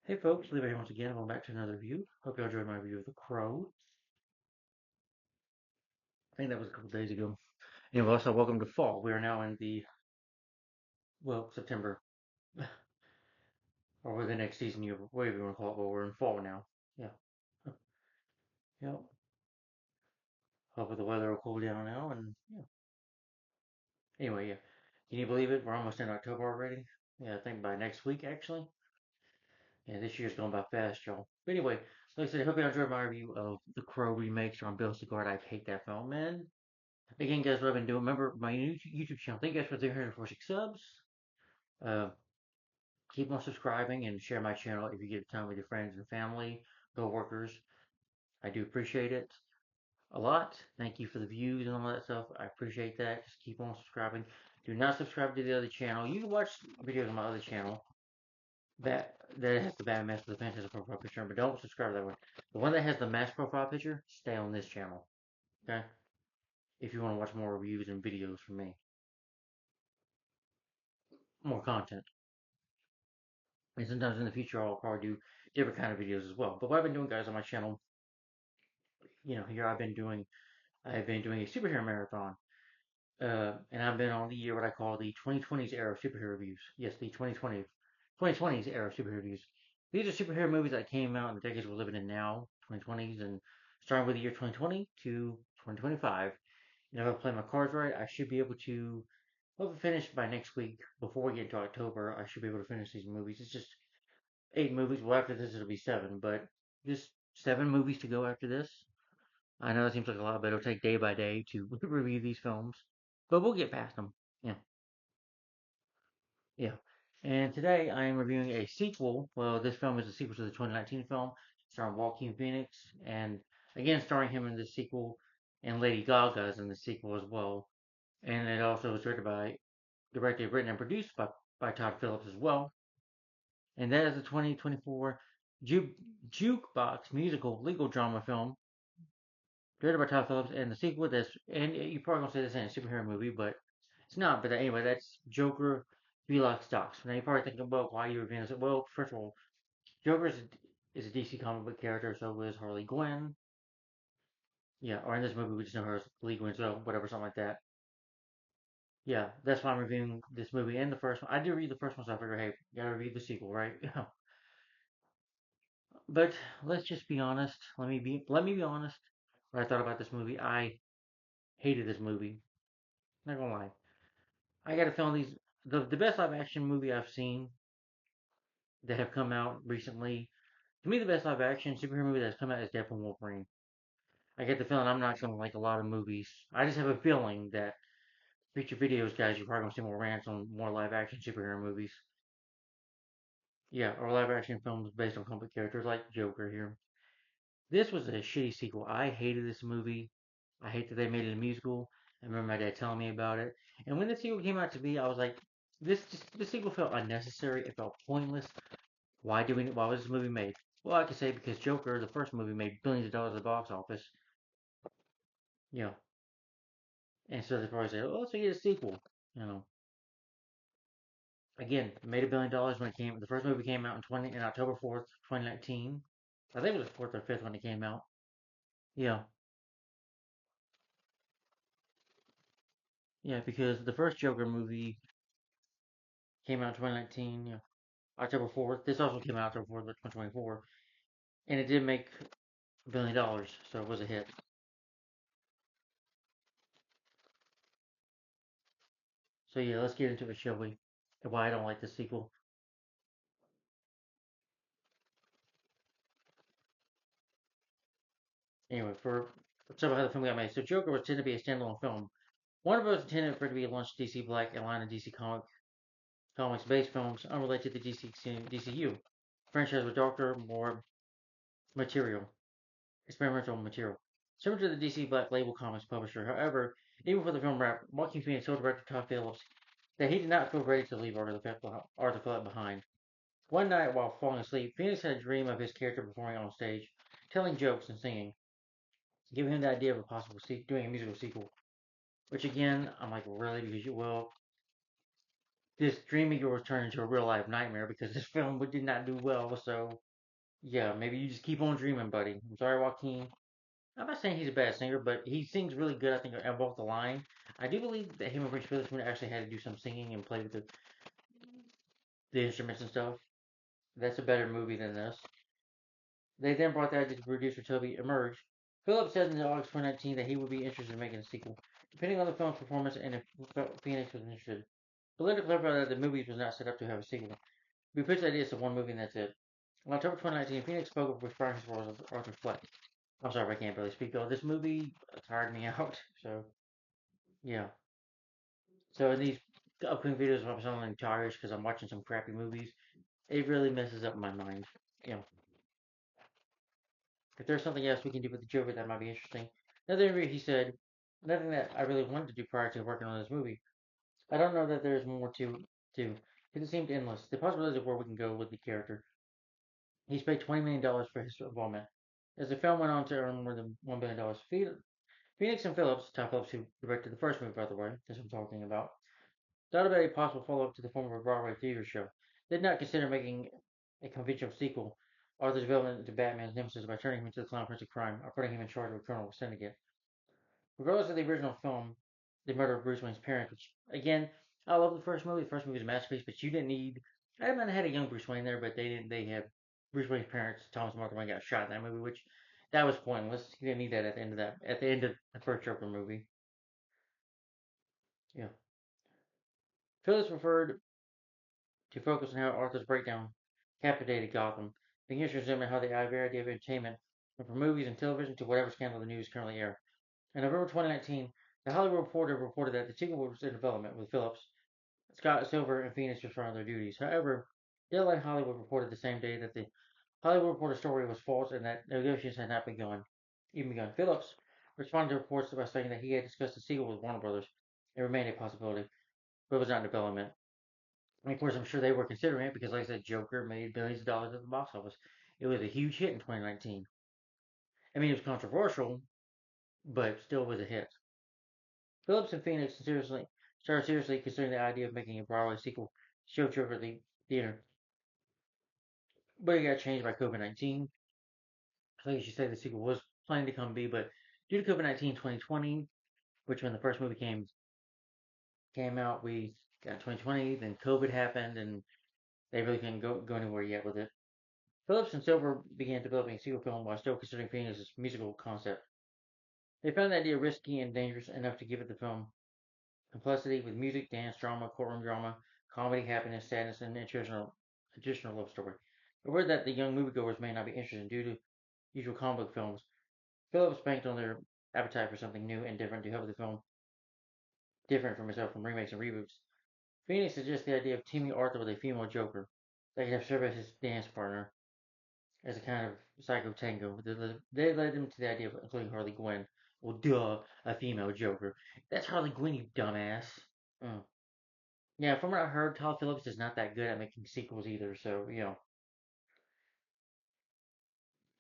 Hey folks, Levi here once again. Welcome back to another review. Hope you all enjoyed my review of The Crow. I think that was a couple days ago. Anyway, also welcome to fall. We are now in September, or the next season, whatever you want to call it, but we're in fall now. Yeah. Yep. Hopefully the weather will cool down now, and yeah. Anyway, yeah. Can you believe it? We're almost in October already. Yeah, I think by next week, actually. Yeah, this year's going by fast, y'all. But anyway, like I said, I hope you enjoyed my review of The Crow remake on Bill Sigard. I hate that film, man. Again, guys, what I've been doing, remember my new YouTube channel. Thank you guys for 346 subs. Uh, keep on subscribing and share my channel if you get time with your friends and family, co-workers. I do appreciate it a lot. Thank you for the views and all that stuff. I appreciate that. Just keep on subscribing. Do not subscribe to the other channel. You can watch videos on my other channel that has the bad mask with the Phantasm profile picture, but don't subscribe to that one. The one that has the mask profile picture, stay on this channel. Okay? If you want to watch more reviews and videos from me, more content. And sometimes in the future, I'll probably do different kind of videos as well. But what I've been doing, guys, on my channel, here I've been doing a superhero marathon. And I've been on the year what I call the 2020s era of superhero reviews. Yes, the 2020s era of superhero reviews. These are superhero movies that came out in the decades we're living in now, 2020s, and starting with the year 2020 to 2025. And if I play my cards right, I should be able to hopefully finish by next week. Before we get into October, I should be able to finish these movies. It's just 8 movies. Well, after this, it'll be seven, but just 7 movies to go after this. I know it seems like a lot, but it'll take day by day to review these films, but we'll get past them. Yeah, yeah. And today I am reviewing a sequel. Well, this film is a sequel to the 2019 film starring Joaquin Phoenix, and again starring him in the sequel, and Lady Gaga's in the sequel as well. And it also was directed, written, and produced by Todd Phillips as well. And that is the 2024 Ju- jukebox musical legal drama film directed by Todd Phillips, and the sequel that's, and you're probably gonna say this ain't a superhero movie, but it's not. But anyway, that's Joker, Three Lock Stocks. Now you're probably thinking, about why you reviewing this? Well, first of all, Joker is a DC comic book character, so is Harley Quinn. Yeah, or in this movie we just know her as Lee Gwen, so whatever, something like that. Yeah, that's why I'm reviewing this movie and the first one. I did read the first one, so I figured, hey, gotta read the sequel, right? But let's just be honest. Let me be honest. When I thought about this movie, I hated this movie. Not gonna lie. I got a feeling the best live action movie I've seen that have come out recently. To me, the best live action superhero movie that's come out is Deadpool and Wolverine. I get the feeling I'm not gonna like a lot of movies. I just have a feeling that future videos, guys, you're probably gonna see more rants on more live action superhero movies. Yeah, or live action films based on comic characters like Joker here. This was a shitty sequel. I hated this movie. I hate that they made it a musical. I remember my dad telling me about it. And when the sequel came out to be, I was like, this sequel felt unnecessary. It felt pointless. Why was this movie made? Well, I could say because Joker, the first movie, made billions of dollars at the box office. You know, and so they probably said, oh, let's get a sequel. You know, again, it made $1 billion when it came. The first movie came out in October 4th, 2019. I think it was the fourth or fifth when it came out. Yeah, yeah, because the first Joker movie came out in 2019. Yeah, October 4th. This also came out October 4th, 2024, and it did make $1 billion, so it was a hit. So yeah, let's get into it, shall we? And why I don't like the sequel. Anyway, let's talk about how the film got made. So Joker was intended to be a standalone film. Warner Bros. Intended for it to be a launched DC Black and line of Comics based films unrelated to DCU franchise with darker, more material, experimental material. Similar to the DC Black Label Comics publisher, however, even before the film wrapped, Joaquin Phoenix told director Todd Phillips that he did not feel ready to leave Arthur behind. One night, while falling asleep, Phoenix had a dream of his character performing on stage, telling jokes and singing, giving him the idea of a possible doing a musical sequel. Which again, I'm like, really? Because you will. this dream of yours turned into a real life nightmare because this film did not do well. So yeah, maybe you just keep on dreaming, buddy. I'm sorry, Joaquin. I'm not saying he's a bad singer, but he sings really good. I think on both the line. I do believe that him and Reese Witherspoon actually had to do some singing and play with the instruments and stuff. That's a better movie than this. They then brought the idea to producer Toby Emerge. Phillips said in August 2019 that he would be interested in making a sequel, depending on the film's performance and if Phoenix was interested. But later clarified that the movie was not set up to have a sequel. We pitched the idea as one movie and that's it. In October 2019, Phoenix spoke with Brian Ross as Arthur Fleck. I'm sorry, I can't barely speak. Oh, this movie tired me out. So yeah. So in these upcoming videos, if I'm sounding tired because I'm watching some crappy movies, it really messes up my mind. You know, if there's something else we can do with the Joker that might be interesting. Another interview, he said, nothing that I really wanted to do prior to working on this movie. I don't know that there's more to do. It seemed endless. The possibilities of where we can go with the character. He's paid $20 million for his involvement. As the film went on to earn more than $1 billion, Phoenix and Phillips, Tom Phillips, who directed the first movie, by the way, that's what I'm talking about, thought about a possible follow-up to the form of a Broadway theater show. They did not consider making a conventional sequel or the development into Batman's nemesis by turning him into the Clown Prince of Crime or putting him in charge of a criminal syndicate. Regardless of the original film, the murder of Bruce Wayne's parents, which again, I love the first movie. The first movie is a masterpiece, but you didn't need. I mean, had a young Bruce Wayne there, but they didn't. They had Bruce Wayne's parents. Thomas Martha Wayne got shot in that movie, which that was pointless. You didn't need that at the end of that. At the end of the first Joker movie, yeah. Phillips preferred to focus on how Arthur's breakdown captivated Gotham. The users examine how the idea of entertainment went from movies and television to whatever scandal the news currently air. In November 2019, the Hollywood Reporter reported that the sequel was in development with Phillips, Scott Silver, and Phoenix returning their duties. However, Deadline Hollywood reported the same day that the Hollywood Reporter story was false and that negotiations had not even begun. Phillips responded to reports by saying that he had discussed the sequel with Warner Brothers. It remained a possibility, but it was not in development. And of course, I'm sure they were considering it because, like I said, Joker made billions of dollars at the box office. It was a huge hit in 2019. I mean, it was controversial, but still was a hit. Phillips and Phoenix started seriously considering the idea of making a Broadway sequel to show Joker at the theater, but it got changed by COVID-19. I think you should say the sequel was planning to come be, but due to COVID-19 2020, which when the first movie came out, we got 2020, then COVID happened, and they really couldn't go anywhere yet with it. Phillips and Silver began developing a sequel film while still considering Phoenix's musical concept. They found the idea risky and dangerous enough to give it the film complexity with music, dance, drama, courtroom drama, comedy, happiness, sadness, and additional love story. A word that the young moviegoers may not be interested in due to usual comic book films. Phillips banked on their appetite for something new and different to help the film different from itself from remakes and reboots. Phoenix suggests the idea of teaming Arthur with a female Joker that could have served as his dance partner as a kind of psycho tango. They led him to the idea of including Harley Quinn. Well, duh, a female Joker. That's Harley Quinn, you dumbass. Mm. Yeah, from what I heard, Todd Phillips is not that good at making sequels either. So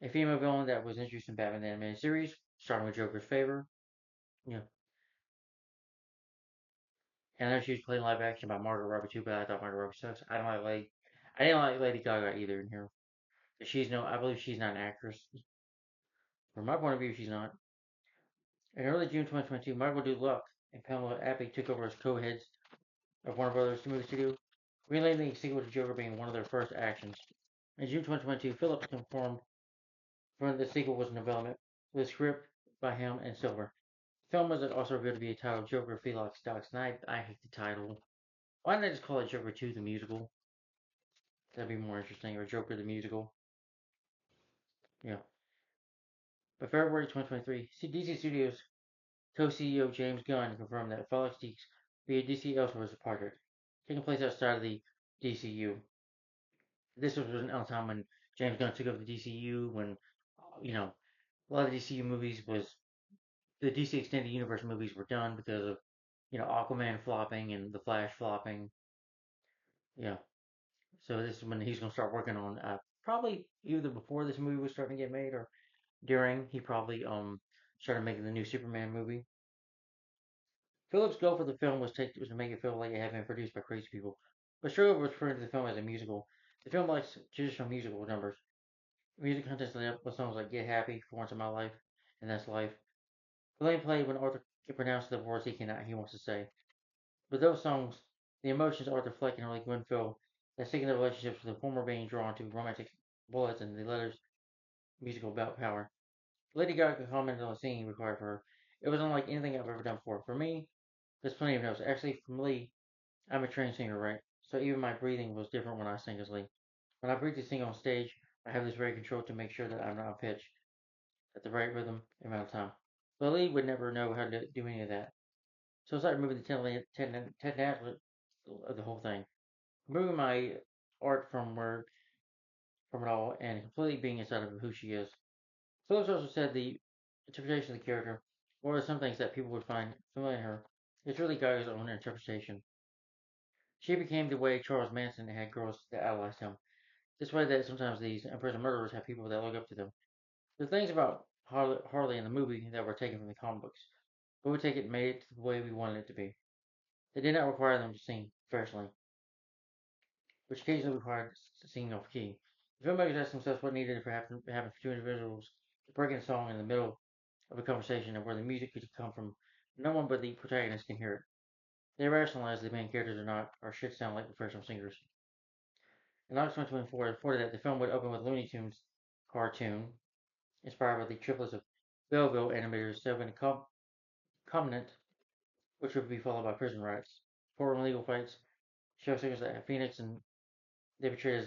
a female villain that was introduced in Batman the Animated Series, starting with Joker's favor. Yeah, and then she was playing live action by Margot Robbie too, but I thought Margot Robbie sucks. I didn't like Lady Gaga either in here. I believe she's not an actress. From my point of view, she's not. In early June 2022, Michael Duluck and Pamela Appy took over as co-heads of Warner Brothers movie studio, greenlighting the sequel to Joker being one of their first actions. In June 2022, Phillips confirmed the sequel was in development, with a script by him and Silver. The film was also revealed to be a title Joker Felix Stocks, and I hate the title. Why didn't I just call it Joker 2 the musical? That'd be more interesting, or Joker the musical. Yeah. By February 2023, DC Studios co-CEO James Gunn confirmed that Felix Deeks via DC Elseworlds was a project taking place outside of the DCU. This was a time when James Gunn took over the DCU, when a lot of the DCU movies was the DC Extended Universe movies were done because of Aquaman flopping and The Flash flopping. Yeah, so this is when he's gonna start working on probably either before this movie was starting to get made or during. He probably started making the new Superman movie. Phillips' goal for the film was to make it feel like it had been produced by crazy people But struggle was referring to the film as a musical. The film likes traditional musical numbers. Music contests lit up with songs like Get Happy, For Once in My Life, and That's Life. Elaine played when Arthur can pronounce the words he wants to say. But those songs, the emotions Arthur Fleck and Harley Quinn feel that sticking their relationships with the former being drawn to romantic bullets and the letters musical about power. Lady Gaga commented on the singing required for her. It was unlike anything I've ever done before. For me, there's plenty of notes. Actually, from Lee, I'm a trained singer, right? So even my breathing was different when I sing as Lee. When I breathe to sing on stage, I have this very control to make sure that I'm not on pitch at the right rhythm amount of time. But Lee would never know how to do any of that. So I started moving the technicality of the whole thing. Moving my art from it all and completely being inside of who she is. Phillips also said the interpretation of the character, or some things that people would find familiar in her, is really Geiger's own interpretation. She became the way Charles Manson had girls that idolized him. This way that sometimes these imprisoned murderers have people that look up to them. The things about Harley in the movie that were taken from the comic books, but we take it and made it the way we wanted it to be. They did not require them to sing professionally, which occasionally required singing off key. The filmmakers asked themselves what needed to happen for two individuals to break in a song in the middle of a conversation and where the music could come from no one but the protagonist can hear it. They rationalize the main characters or should sound like professional singers. In August 2024, it reported that the film would open with Looney Tunes cartoon inspired by the triplets of Belleville animators Seven Covenant, which would be followed by prison riots, courtroom legal fights, show singers like Phoenix, and they portrayed as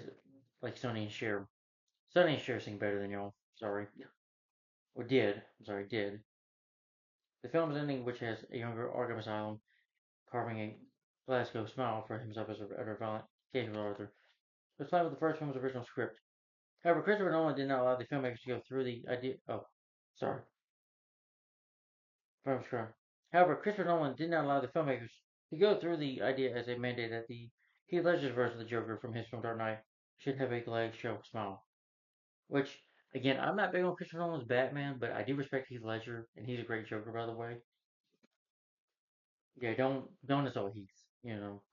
like Sonny and Cher. Sonny and Cher sing better than y'all. Sorry. Or did. I'm sorry, did. The film's ending, which has a younger Arkham Asylum carving a Glasgow smile for himself as a violent case with Arthur, was planned with the first film's original script. However, Christopher Nolan did not allow the filmmakers to go through the idea. Oh, sorry. Film script. However, Christopher Nolan did not allow the filmmakers to go through the idea as a mandate that the Heath Ledger's version of the Joker from his film Dark Knight should have a Glasgow smile. Which, again, I'm not big on Christopher Nolan's Batman, but I do respect Heath Ledger, and he's a great Joker, by the way. Yeah, don't insult Heath.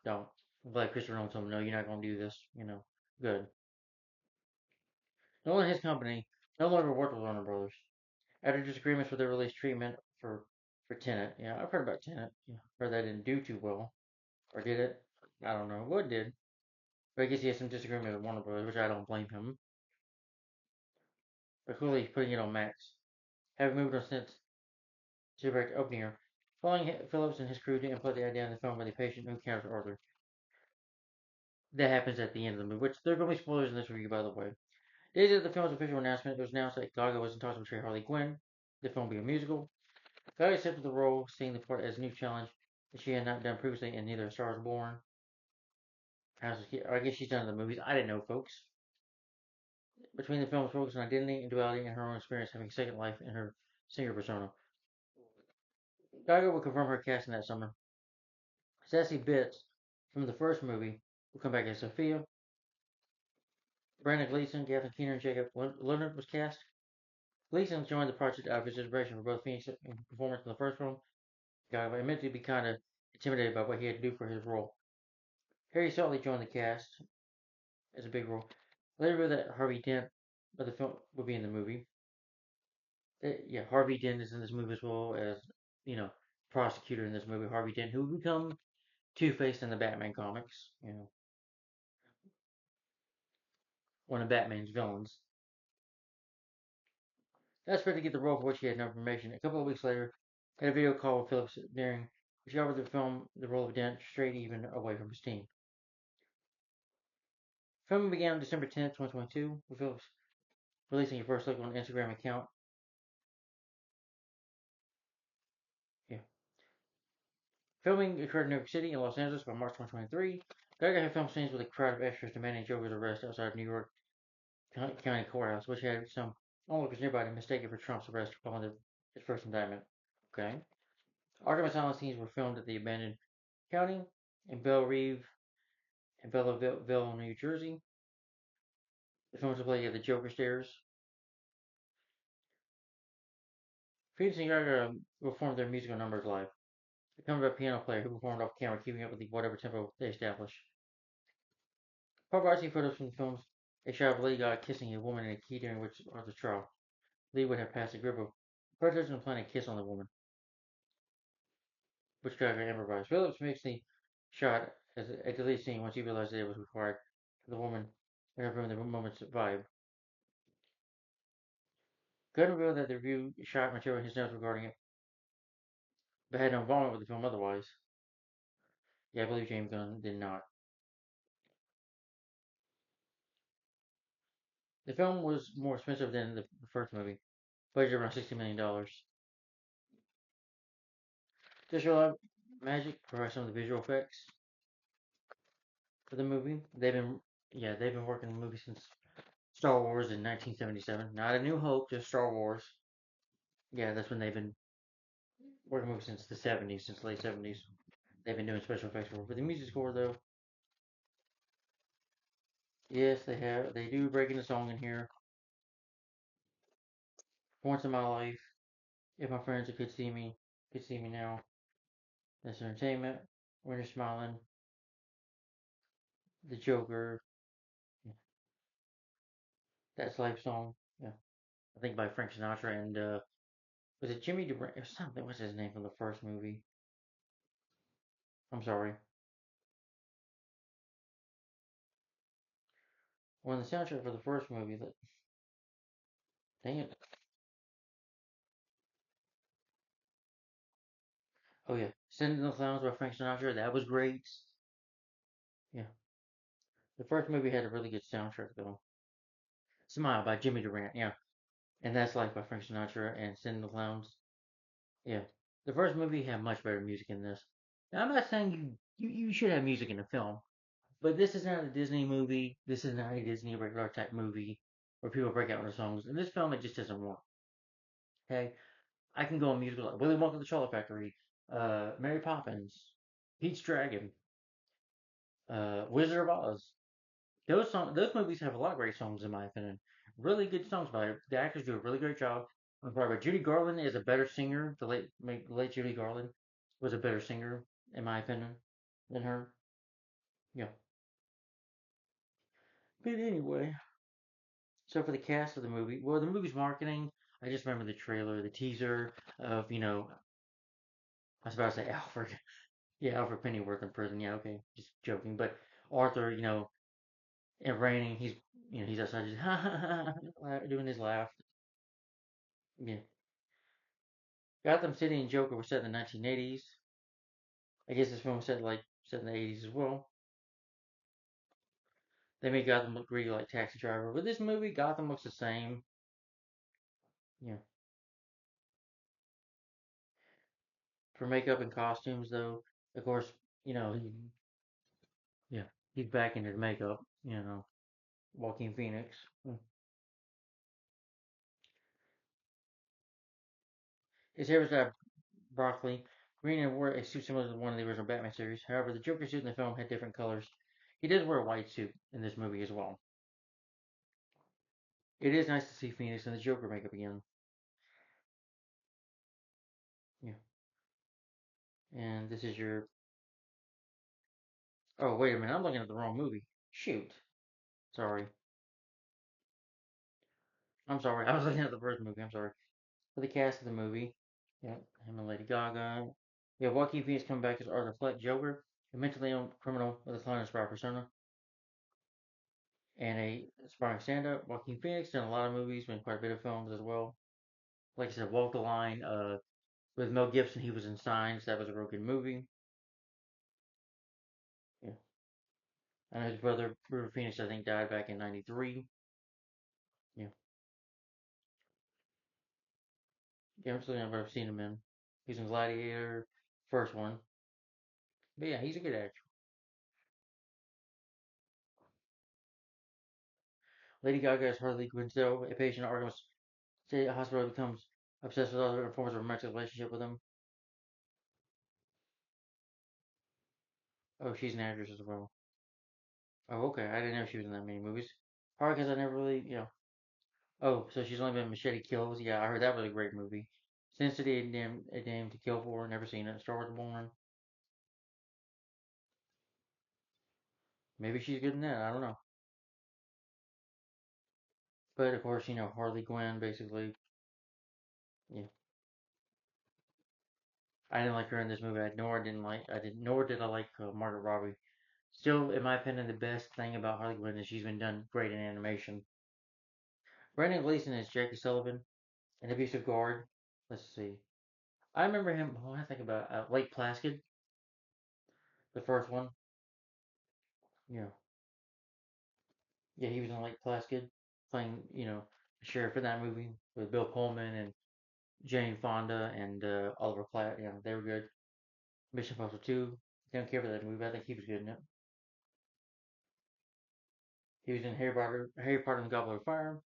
Don't. I'm glad Christopher Nolan told him, no, you're not gonna do this. Good. Nolan and his company no longer worked with Warner Brothers after disagreements with their release treatment for Tenet. Yeah, I've heard about Tenet. Yeah, heard that didn't do too well, or did it? I don't know. What did? But I guess he had some disagreement with Warner Brothers, which I don't blame him. But clearly, he's putting it on Max. Having moved on since to direct opening following Phillips and his crew to input the idea in the film by the patient who encounters Arthur. That happens at the end of the movie, which there are going to be spoilers in this review, by the way. Days after the film's official announcement, it was announced that Gaga was in talks to portray Harley Quinn. The film will be a musical. Gaga accepted the role, seeing the part as a new challenge that she had not done previously in neither A Star is Born. I guess she's done in the movies. I didn't know, folks. Between the film's focus on identity and duality and her own experience having second life in her singer persona. Gaga will confirm her casting that summer. Sassy Bits from the first movie will come back as Sophia. Brandon Gleeson, Gavin Keener, and Jacob Leonard was cast. Gleeson joined the project out of his inspiration for both Phoenix and performance in the first film. Gaga admitted to be kind of intimidated by what he had to do for his role. Harry Sully joined the cast as a big role. Later revealed that Harvey Dent of the film would be in the movie. Yeah, Harvey Dent is in this movie as well as, prosecutor in this movie, Harvey Dent, who would become Two-Face in the Batman comics, one of Batman's villains. Desperate to get the role for which he had no information, a couple of weeks later, had a video call with Phillips during which he offered the film the role of Dent straight even away from his team. Filming began on December 10th, 2022, with Phillips releasing a first look on an Instagram account. Yeah. Filming occurred in New York City and Los Angeles by March 2023. Gaga had filmed scenes with a crowd of extras demanding Joker's arrest outside of New York County Courthouse, which had some onlookers nearby to mistake it for Trump's arrest following his first indictment. Okay. Arkham Asylum scenes were filmed at the abandoned county in Belle Reve and Belleville, New Jersey. The film was played at the Joker Stairs. Phoenix and Gaga performed their musical numbers live. Accompanied by a piano player who performed off camera, keeping up with whatever tempo they established. Paparazzi photos from the films a shot of Lady Gaga kissing a woman in a key during which Arthur's trial. Lee would have passed a grip of protest and planned a kiss on the woman, which Gaga improvised. Phillips makes the shot as a deleted scene once he realized that it was required for the woman and ruined the moment's vibe. Gunn revealed that the review shot material in his notes regarding it, but had no involvement with the film otherwise. Yeah, I believe James Gunn did not. The film was more expensive than the first movie, budgeted around $60 million. Digital Magic provides some of the visual effects for the movie. They've been working on the movie since Star Wars in 1977. Not A New Hope, just Star Wars. Yeah, that's when they've been working on movies since the 70s, since the late 70s. They've been doing special effects for the music score though. Yes, they have. They do breaking a song in here. Once in my life, if my friends could see me now. That's entertainment. When you're smiling, the Joker, that's life song. Yeah, I think by Frank Sinatra and was it Jimmy Durant or something? What's his name from the first movie? I'm sorry. Well, the soundtrack for the first movie. That dang it. Oh yeah, Send in the Clowns by Frank Sinatra. That was great. Yeah, the first movie had a really good soundtrack though. Smile by Jimmy Durant. Yeah, and That's Life by Frank Sinatra and Send in the Clowns. Yeah, the first movie had much better music in this. Now, I'm not saying you should have music in a film, but this is not a Disney movie. This is not a Disney regular type movie where people break out into songs. In this film, it just doesn't work. Okay, I can go on musicals like Willy Wonka and the Chocolate Factory, Mary Poppins, Pete's Dragon, Wizard of Oz. Those movies have a lot of great songs in my opinion. Really good songs by the actors do a really great job. I'm sorry, but Judy Garland is a better singer. The late Judy Garland was a better singer in my opinion than her. Yeah. But anyway, so for the cast of the movie, well, the movie's marketing, I just remember the trailer, the teaser of, I was about to say Alfred. Yeah, Alfred Pennyworth in prison. Yeah, okay, just joking. But Arthur, and raining, he's outside just ha ha ha, doing his laugh. Yeah. Gotham City and Joker were set in the 1980s. I guess this film was set in the 80s as well. They made Gotham look really like Taxi Driver. But this movie, Gotham looks the same. Yeah. For makeup and costumes, though, of course, yeah, he's back in his makeup. Joaquin Phoenix. His hair was dyed broccoli green and wore a suit similar to the one in the original Batman series. However, the Joker suit in the film had different colors. He did wear a white suit in this movie as well. It is nice to see Phoenix in the Joker makeup again. Yeah. And this is your. Oh, wait a minute. I'm looking at the wrong movie. Shoot. Sorry. I'm sorry. I was looking at the first movie. I'm sorry. For the cast of the movie, yeah, him and Lady Gaga. Yeah, Joaquin Phoenix coming back as Arthur Fleck Joker, a mentally ill criminal with a clown-inspired persona, and a aspiring stand-up. Joaquin Phoenix done a lot of movies, made quite a bit of films as well. Like I said, Walk the Line. With Mel Gibson, he was in Signs. That was a real good movie. Yeah, I know his brother River Phoenix, I think, died back in '93. Yeah, yeah, I'm still never seen him in. He's in Gladiator, first one. But yeah, he's a good actor. Lady Gaga is Harley Quinzel, a patient at Arkham State Hospital becomes obsessed with other and forms a romantic relationship with him. Oh, she's an actress as well. Oh, okay. I didn't know she was in that many movies. Probably because I never really. Oh, so she's only been in Machete Kills. Yeah, I heard that was a great movie. Sin City, a Dame to Kill For. Never seen it. Star Wars Born. Maybe she's good in that. I don't know. But of course, Harley Quinn basically. Yeah, I didn't like her in this movie. Nor did I like Margaret Robbie. Still, in my opinion, the best thing about Harley Quinn is she's been done great in animation. Brendan Gleeson is Jackie Sullivan, an abusive guard. Let's see. I remember him. When I think about Lake Placid, the first one. Yeah, yeah, he was in Lake Placid, playing the sheriff in that movie with Bill Pullman and Jane Fonda and Oliver Platt. Yeah, they were good. Mission Impossible 2. Didn't care for that movie, but I think he was good in it. He was in Harry Potter and the Goblet of Fire,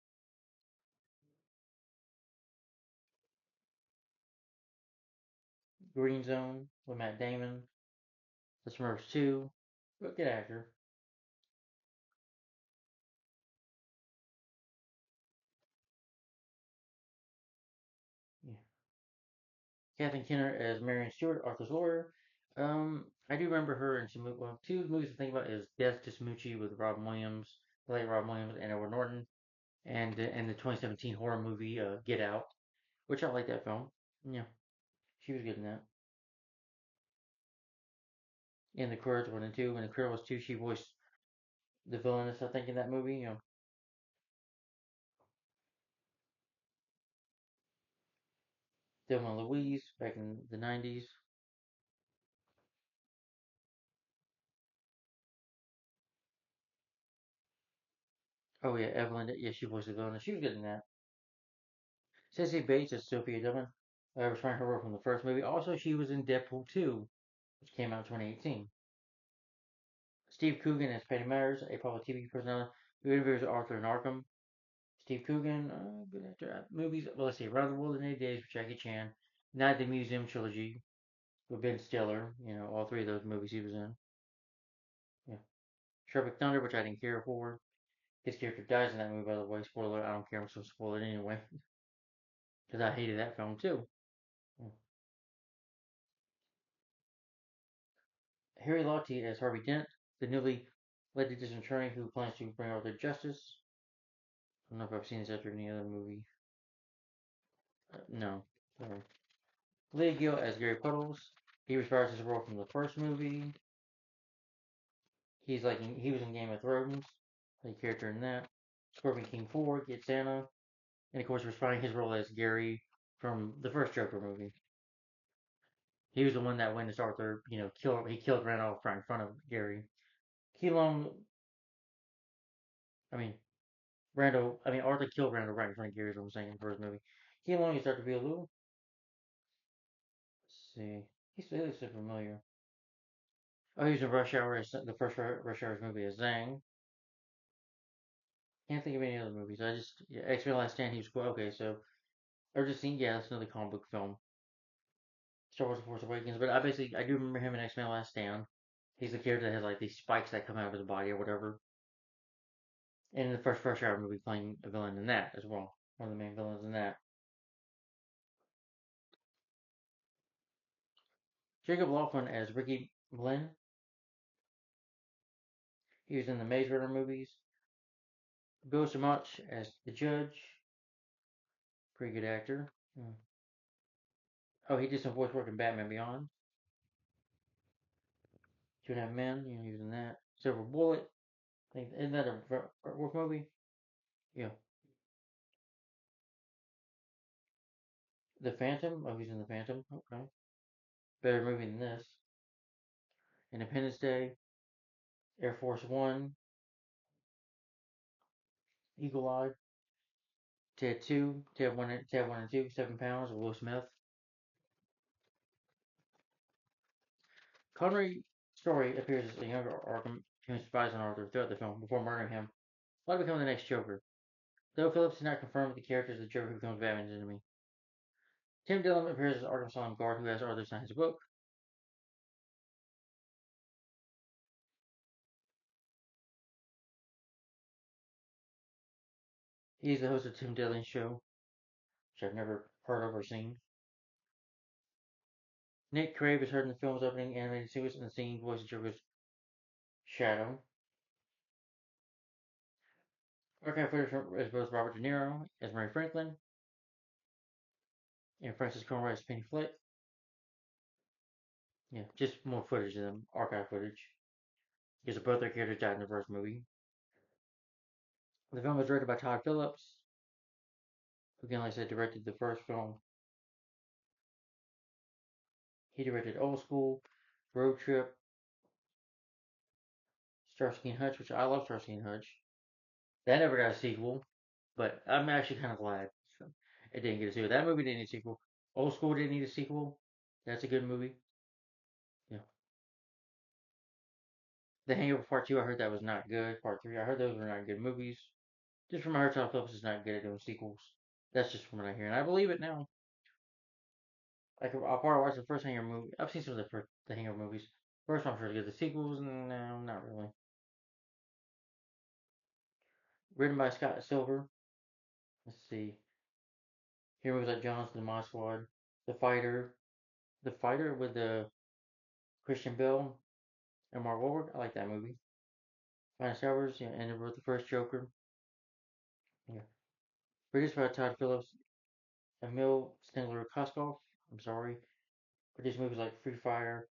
Green Zone with Matt Damon, The Smurfs 2. Good actor. Yeah. Kathleen Kenner as Marion Stewart, Arthur's lawyer. I do remember her in well, two movies to think about is Death to Smoochie with Robin Williams, the late Robin Williams and Edward Norton, and the 2017 horror movie Get Out, which I like that film. Yeah, she was good in that. In The Croods 1 and 2, in The Croods 2, she voiced the villainess, I think, in that movie. Thelma and Louise back in the 90s. Oh yeah, Evelyn. Yeah, she voiced the villain. She was good in that. Cissy Bates as Sophia Dillon. I was trying her role from the first movie. Also, she was in Deadpool 2, which came out in 2018. Steve Coogan as Petty Myers, a public TV personality who interviews Arthur in Arkham. Steve Coogan, good actor. Movies. Well, let's see. Around the World in 8 Days with Jackie Chan. Night at the Museum trilogy with Ben Stiller. All three of those movies he was in. Yeah. Tropic Thunder, which I didn't care for. His character dies in that movie, by the way. Spoiler. I don't care. I'm so spoil it anyway because I hated that film too. Yeah. Harry Lottie as Harvey Dent, the newly elected district attorney who plans to bring Arthur justice. I don't know if I've seen this after any other movie. No. Sorry. Leah Gill as Gary Puddles. He reprised his role from the first movie. He was in Game of Thrones, the character in that. Scorpion King 4, Get Santa, and of course reprising his role as Gary from the first Joker movie. He was the one that witnessed Arthur, he killed Randolph right in front of Gary. Keelong, I mean, Arthur killed Randall right in front of Gary, is what I'm saying in the first movie. Keelong, you start to be a little, let's see, he looks so familiar. Oh, he was in Rush Hour, the first Rush Hour movie as Zhang. Can't think of any other movies. Yeah, X-Men Last Stand, he was cool. Okay, so, or just seen, yeah, that's another comic book film. Star Wars The Force Awakens, but I do remember him in X-Men Last Stand. He's the character that has like these spikes that come out of his body or whatever. And in the first Rush Hour movie, playing a villain in that as well. One of the main villains in that. Jacob Laughlin as Ricky Blinn. He was in the Maze Runner movies. Bill Samach as the judge. Pretty good actor. Hmm. Oh, he did some voice work in Batman Beyond. Two and a Half Men. He was in that. Silver Bullet. Isn't that a work movie? Yeah. The Phantom. Oh, he's in The Phantom. Okay. Better movie than this. Independence Day. Air Force One. Eagle Eye. Ted 2. Ted 1 and 2. 7 Pounds. Will Smith. Connery Story appears as a younger Arkham who spies on Arthur throughout the film before murdering him. Might become the next Joker. Though Phillips did not confirm the character as the Joker who becomes Batman's enemy. Tim Dillon appears as Arkham Asylum guard who has Arthur sign his book. He is the host of Tim Dillon's show, which I've never heard of or seen. Nick Cave is heard in the film's opening animated sequence in the scene voice of Joker's Shadow. Archive footage is both Robert De Niro as Murray Franklin and Francis Conroy as Penny Flick. Yeah, just more footage than archive footage. Because both their characters died in the first movie. The film was directed by Todd Phillips, who again, like I said, directed the first film. He directed Old School, Road Trip, Starsky and Hutch, which I love Starsky and Hutch. That never got a sequel, but I'm actually kind of glad it didn't get a sequel. That movie didn't need a sequel. Old School didn't need a sequel. That's a good movie. Yeah. The Hangover Part 2, I heard that was not good. Part 3, I heard those were not good movies. Just from my heard, Todd Phillips is not good at doing sequels. That's just from what I hear, and I believe it now. Like I'll probably watch the first Hangover movie. I've seen some of the Hangover movies. First one's really good. The sequels, no, not really. Written by Scott Silver. Let's see. Here movies like Jones, the Mod Squad, The Fighter, The Fighter with the Christian Bale and Mark Wahlberg. I like that movie. Finest Hours, yeah, and it wrote the first Joker. Yeah. Produced by Todd Phillips, Emil Stengler Koskov. I'm sorry. Produced movies like Free Fire,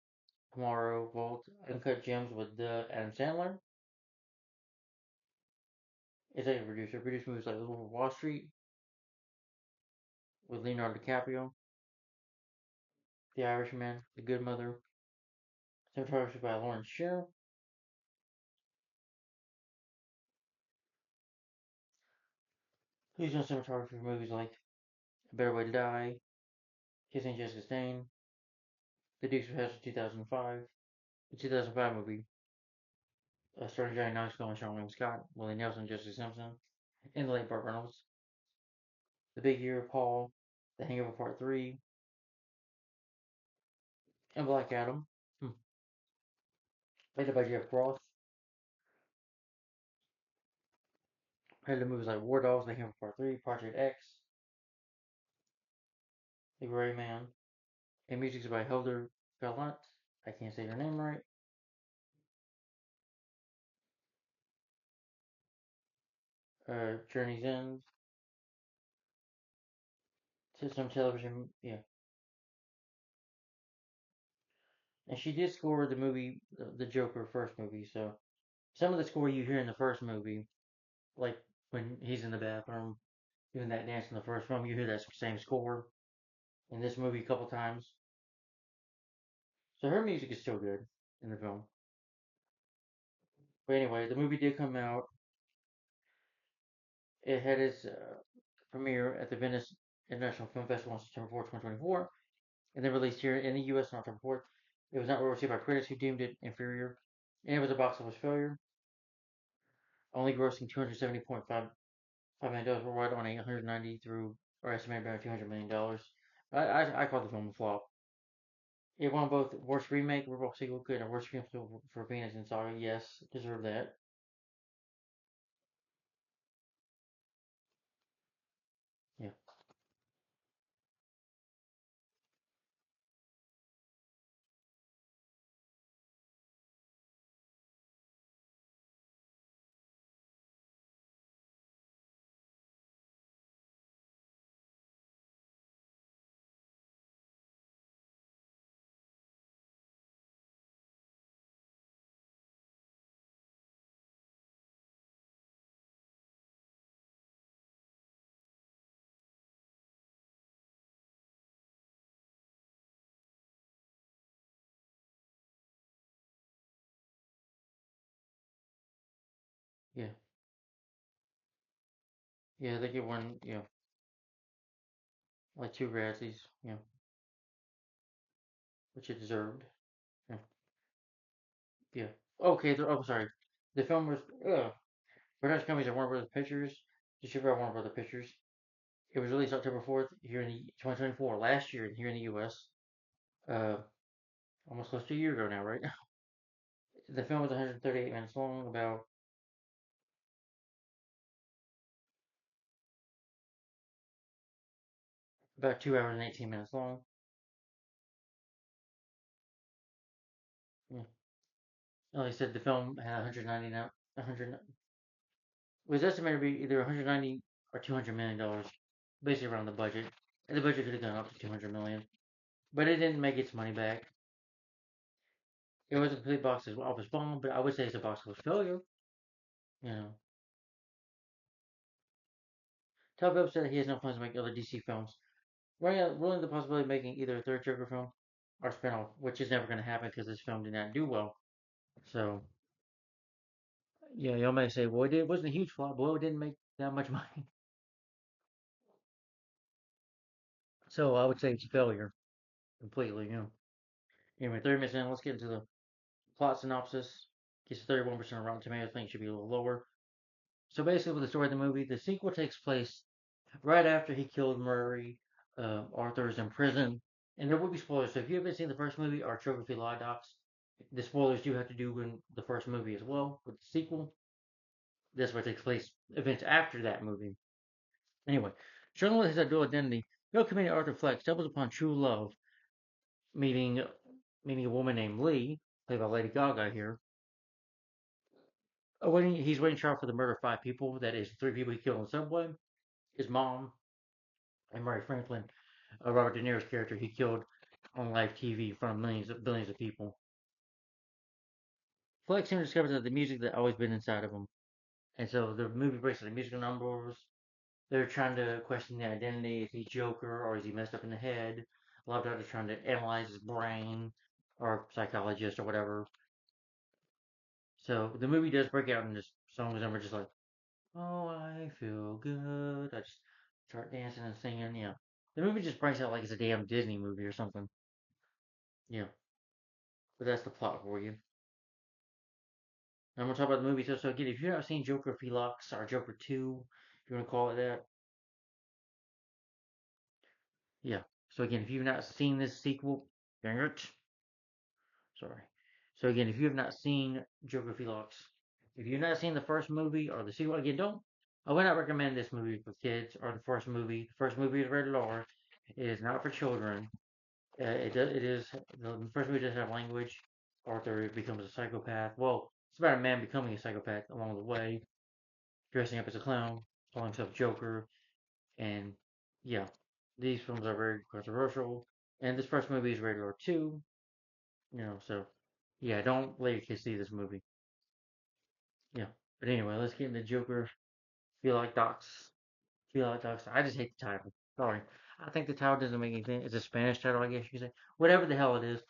Tomorrow, Vault, Uncut Gems with Adam Sandler. Executive producer. Produced movies like Little Wall Street with Leonardo DiCaprio, The Irishman, The Good Mother. Cinematography by Lawrence Sher. Who's done cinematography for movies like A Better Way to Die, Kissing Jessica Stain, The Dukes of Hazzard 2005, the 2005 movie starring Johnny Knoxville and Sean William Scott, Willie Nelson, Jesse Simpson, and the late Burt Reynolds. The Big Year of Paul, The Hangover Part 3, and Black Adam. Hmm. Played by Jeff Ross. Had the movies like War Dogs, The Hangover Part 3, Project X, The Gray Man, and music's by Helder Gallant. I can't say her name right. Journey's End, to some television, yeah. And she did score the movie, the Joker first movie. So some of the score you hear in the first movie, like when he's in the bathroom doing that dance in the first film, you hear that same score in this movie a couple times. So her music is still good in the film. But anyway, the movie did come out. It had its premiere at the Venice International Film Festival on September 4th, 2024, and then released here in the U.S. on October 4th. It was not well received by critics who deemed it inferior, and it was a box office failure, only grossing $270.5 million worldwide on a 190 through or estimated about $200 million. I call the film a flop. It won both worst remake, ripoff sequel, good, and worst screenplay for Venus and Saga. Yes, deserve that. Yeah, yeah, yeah. They get one, like two Razzies, which it deserved. Yeah, yeah. Okay, oh, sorry. The film was production companies at Warner Brothers Pictures, distributed by Warner Brothers Pictures. It was released October 4th here in the 2024, last year here in the U.S. Uh, almost close to a year ago now, right? The film was 138 minutes long, about 2 hours and 18 minutes long. Yeah. Like I said, the film had 199, 100. was estimated to be either 190 or $200 million, basically around the budget. And the budget could have gone up to 200 million, but it didn't make its money back. It was a complete box office bomb, but I would say it's a box office failure. You know, Todd Phillips said he has no plans to make other DC films. Ruling the possibility of making either a third Joker film or spinoff, which is never going to happen because this film did not do well. So, yeah, y'all may say, well, it wasn't a huge flop. Well, it didn't make that much money. So I would say it's a failure completely. Anyway, 30 minutes in, let's get into the plot synopsis. Gets 31% Rotten Tomatoes. I think it should be a little lower. So basically, with the story of the movie, the sequel takes place right after he killed Murray. Arthur's in prison, and there will be spoilers. So if you haven't seen the first movie or Geography Law Docs, the spoilers do have to do in the first movie as well. With the sequel, this one takes place events after that movie. Anyway, struggling with his dual identity, Bill comedian Arthur Fleck stumbles upon true love, meeting meeting a woman named Lee, played by Lady Gaga here. He's waiting trial for the murder of five people. That is, three people he killed in the subway, his mom, and Murray Franklin, Robert De Niro's character he killed on live TV in front of billions of people. Fleck soon discovers that the music that always been inside of him, and so the movie breaks into musical numbers. They're trying to question the identity. Is he Joker or is he messed up in the head? A lot of doctors trying to analyze his brain, or psychologist or whatever. So the movie does break out into songs, and we're just like, "Oh, I feel good." I just start dancing and singing. Yeah, the movie just breaks out like it's a damn Disney movie or something. Yeah, but that's the plot for you. I'm gonna talk about the movie. So again, if you've not seen Joker Felix or Joker 2, if you want to call it that, yeah. So again, if you've not seen this sequel, dang it, sorry. So again, if you have not seen Joker Felix, if you've not seen the first movie or the sequel, again, don't. I would not recommend this movie for kids or the first movie. The first movie is rated R. It is not for children. It is the first movie does have language. Arthur becomes a psychopath. Well, it's about a man becoming a psychopath along the way, dressing up as a clown, calling himself Joker, and yeah, these films are very controversial. And this first movie is rated R2, so yeah, don't let your kids see this movie. Yeah, but anyway, let's get into Joker. Feel like docs. Feel like docs. I just hate the title. Sorry, I think the title doesn't make anything. It's a Spanish title, I guess you could say. Whatever the hell it is,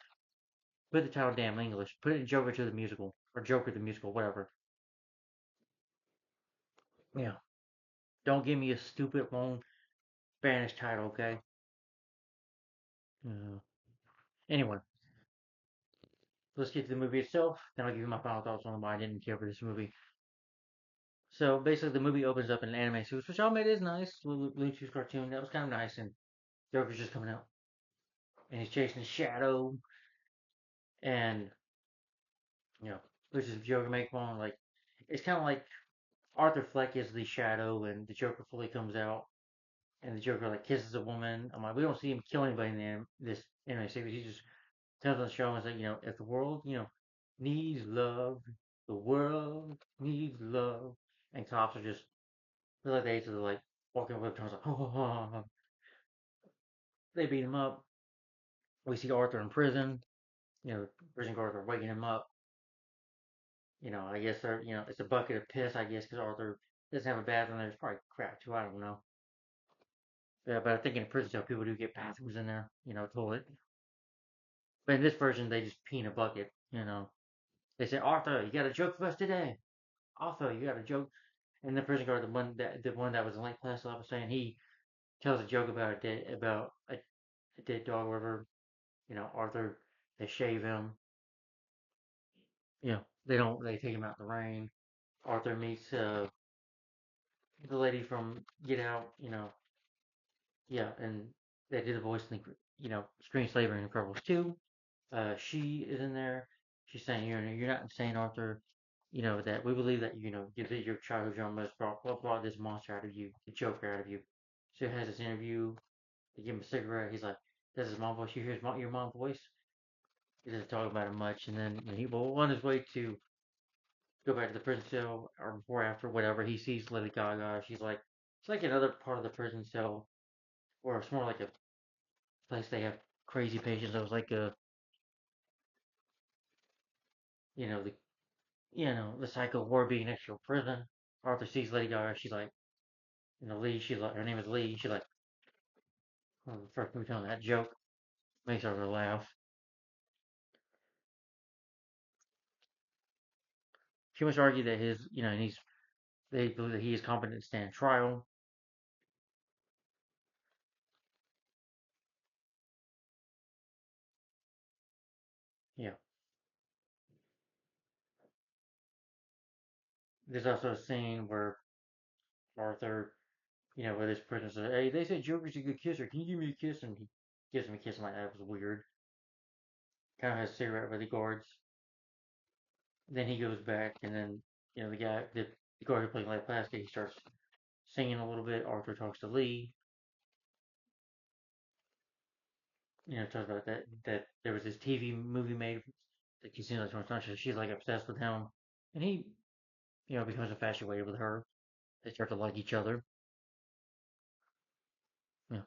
put the title damn English. Put it in Joker to the musical or Joker the musical, whatever. Yeah, don't give me a stupid long Spanish title, okay? Uh, anyway, let's get to the movie itself. Then I'll give you my final thoughts on why I didn't care for this movie. So basically, the movie opens up in an anime series, which I made is nice. Looney Tunes cartoon that was kind of nice, and Joker's just coming out and he's chasing the shadow, and which is Joker make one like it's kind of like Arthur Fleck is the shadow, and the Joker fully comes out, and the Joker like kisses a woman. I'm like, we don't see him kill anybody in this anime series. He just comes on the show and says, if the world, needs love, the world needs love, and cops are just they're like the age of the like walking with guns like, oh. They beat him up. We see Arthur in prison. Prison guards are waking him up. I guess they're, it's a bucket of piss, I guess, because Arthur doesn't have a bathroom. There's probably crap too. I don't know. Yeah, but I think in a prison cell, people do get bathrooms in there, toilet. But in this version, they just pee in a bucket. They say, Arthur, you got a joke for us today. Arthur, you got a joke. And the prison guard, the one that was in late class, I was saying, he tells a joke about a dead dog, whatever. Arthur, they shave him. They take him out in the rain. Arthur meets the lady from Get Out, yeah, and they did a voice in Screen Slavery and Incredibles 2. She is in there. She's saying, you're not insane, Arthur. That we believe that, your childhood trauma has brought this monster out of you, the Joker out of you. So he has this interview. They give him a cigarette. He's like, "This is mom voice. You hear your mom voice?" He doesn't talk about it much. And then he will on his way to go back to the prison cell or before after whatever he sees Lady Gaga. She's like it's like another part of the prison cell where it's more like a place they have crazy patients. It was like a you know the the psycho ward being next to a prison. Arthur sees Lady Gaga. She's like Lee. She's like her name is Lee. She's like the first movie telling that joke makes her laugh. She must argue that his and they believe that he is competent to stand trial. Yeah. There's also a scene where Arthur, with his prisoner says, "Hey, they said Joker's a good kisser. Can you give me a kiss?" And he gives him a kiss. I'm like, that was weird. Kind of has a cigarette with the guards. Then he goes back, and then the guard who plays Light Plastic, he starts singing a little bit. Arthur talks to Lee. Talks about that there was this TV movie made that Casino Sunshine. She's like obsessed with him, and he becomes infatuated with her. They start to like each other. Yeah.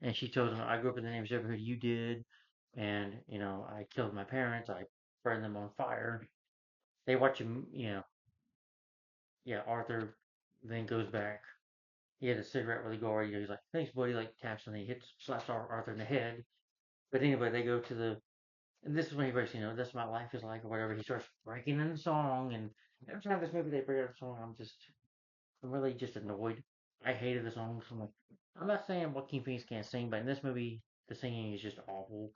And she tells him, "I grew up in the neighborhood you did, and I killed my parents. I burned them on fire." They watch him. Yeah. Arthur then goes back. He had a cigarette with the guard. He's like, "Thanks, buddy." Like taps and he slaps Arthur in the head. But anyway, they go to the and this is when he breaks. This is my life is like or whatever. He starts breaking in the song, and every time this movie they break out the song, I'm really just annoyed. I hated the song. So I'm not saying Joaquin Phoenix can't sing, but in this movie, the singing is just awful.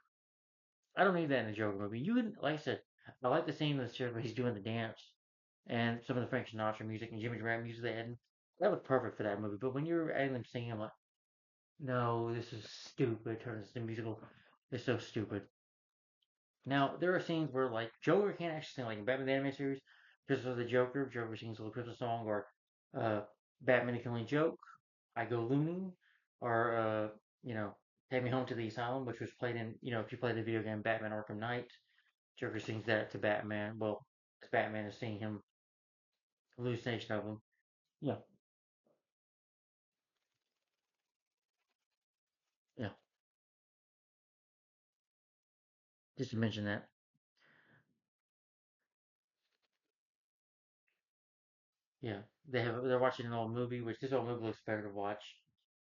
I don't need that in a Joker movie. You can, like I said, I like the scene in the chair where he's doing the dance and some of the Frank Sinatra music and Jimmy Durante music they had. That was perfect for that movie. But when you're adding them singing, I'm like, no, this is stupid. Turn this into musical. It's so stupid. Now there are scenes where like Joker can't actually sing, like in Batman the Animated Series, just for the Joker. Joker sings a little Christmas song, or uh, Batman the Killing Joke. I Go Loony, or you know, Take Me Home to the Asylum, which was played in if you play the video game Batman Arkham Knight. Joker sings that to Batman. Well, as Batman is seeing him hallucination of him. Yeah, yeah. Just to mention that. Yeah, they're watching an old movie, which this old movie looks better to watch.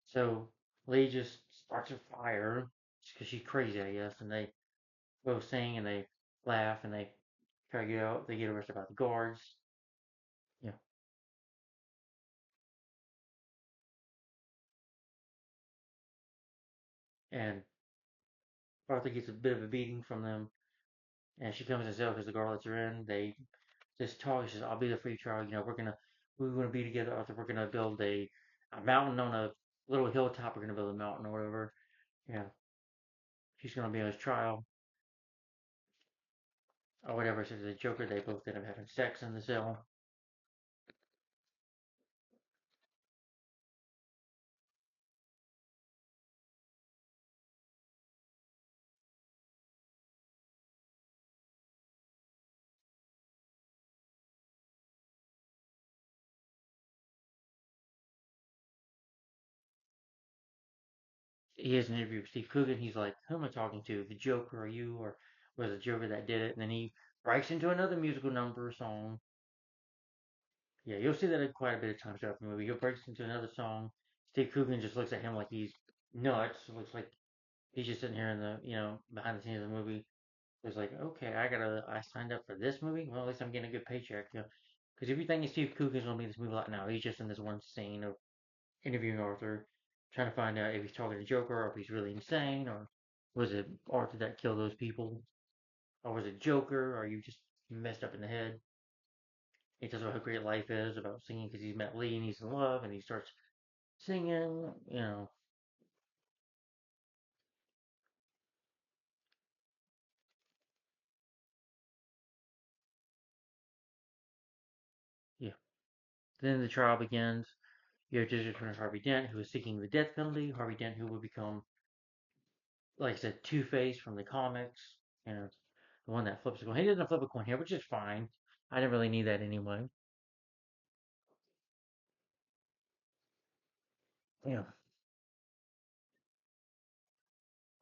So Lee just starts a fire because she's crazy, I guess, and they both sing and they laugh and they try to get out. They get arrested by the guards. Yeah, and Arthur gets a bit of a beating from them, and she comes in cell because the guard lets her in. They just talk. She says, "I'll be there for you, Charlie. We're gonna be together, Arthur. We're gonna build a mountain on a little hilltop. We're gonna build a mountain or whatever." Yeah, she's gonna be on his trial or whatever. So the Joker, they both end up having sex in the cell. He has an interview with Steve Coogan. He's like, "Who am I talking to? The Joker or you? Or was it the Joker that did it?" And then he breaks into another musical number or song. Yeah, you'll see that in quite a bit of times throughout the movie. He'll break into another song. Steve Coogan just looks at him like he's nuts. Looks like he's just sitting here in the behind the scenes of the movie. It's like, okay, I signed up for this movie. Well, at least I'm getting a good paycheck. Because if you think Steve Coogan's gonna be in this movie like now, he's just in this one scene of interviewing Arthur, trying to find out if he's talking to Joker or if he's really insane, or was it Arthur that killed those people, or was it Joker? Or are you just messed up in the head? He tells about how great life is, about singing because he's met Lee and he's in love, and he starts singing. Yeah. Then the trial begins. You have District Attorney Harvey Dent, who is seeking the death penalty. Harvey Dent, who will become, like I said, Two Face from the comics. You know, the one that flips a coin. He doesn't flip a coin here, which is fine. I didn't really need that anyway. Yeah.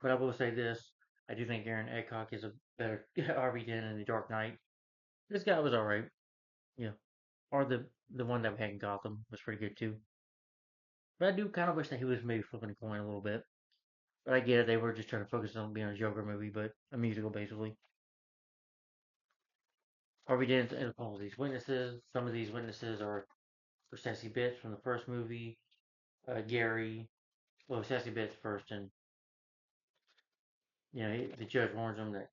But I will say this: I do think Aaron Eckhart is a better Harvey Dent in The Dark Knight. This guy was all right. Yeah. Or the one that we had in Gotham was pretty good too. But I do kind of wish that he was maybe flipping a coin a little bit. But I get it; they were just trying to focus on being a Joker movie, but a musical basically. Harvey Dent involves these witnesses. Some of these witnesses are for Sassy Bits from the first movie. Gary, well, Sassy Bits first, and the judge warns him that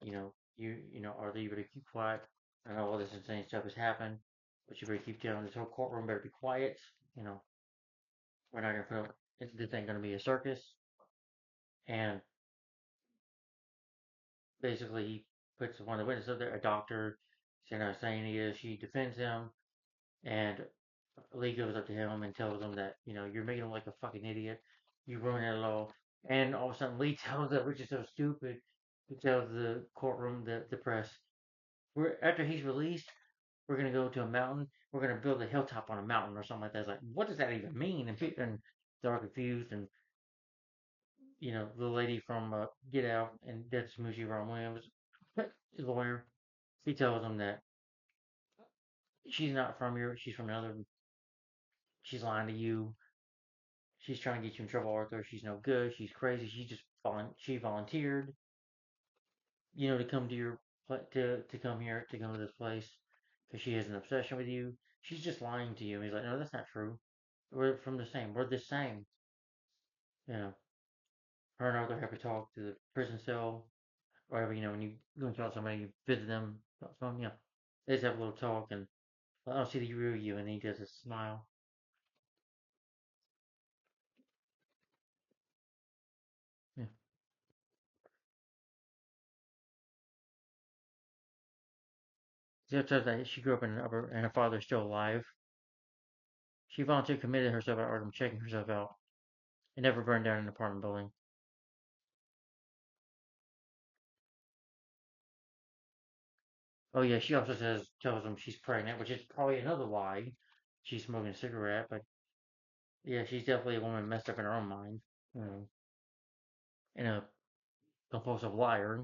Arthur, you better keep quiet. I know all this insane stuff has happened, but you better keep telling this whole courtroom better be quiet. You know, we're not gonna put up. This ain't gonna be a circus. And basically, he puts one of the witnesses up there, a doctor, saying he is. She defends him, and Lee goes up to him and tells him that you're making him like a fucking idiot. You ruined it all. And all of a sudden, Lee tells it, which is so stupid. He tells the courtroom, the press, we're after he's released, we're gonna go to a mountain. We're gonna build a hilltop on a mountain or something like that. It's like, what does that even mean? And they're all confused. And the lady from Get Out and Death Smoochie, Ron Williams, his lawyer, he tells them that she's not from here. She's from another. She's lying to you. She's trying to get you in trouble, Arthur. She's no good. She's crazy. She volunteered, to come to your to come here to come to this place because she has an obsession with you. She's just lying to you. And he's like, no, that's not true. We're from the same. We're the same. You know, her and Arthur have to talk to the prison cell, or whatever. When you go and talk to somebody, you visit them. So, they just have a little talk, and I'll see the real you, and he does a smile. Yeah. She says that she grew up in an upper, and her father's still alive. She volunteered committed herself at Arkham, checking herself out. It never burned down an apartment building. Oh yeah, she also tells him she's pregnant, which is probably another lie. She's smoking a cigarette, but yeah, she's definitely a woman messed up in her own mind. You know, and a compulsive liar.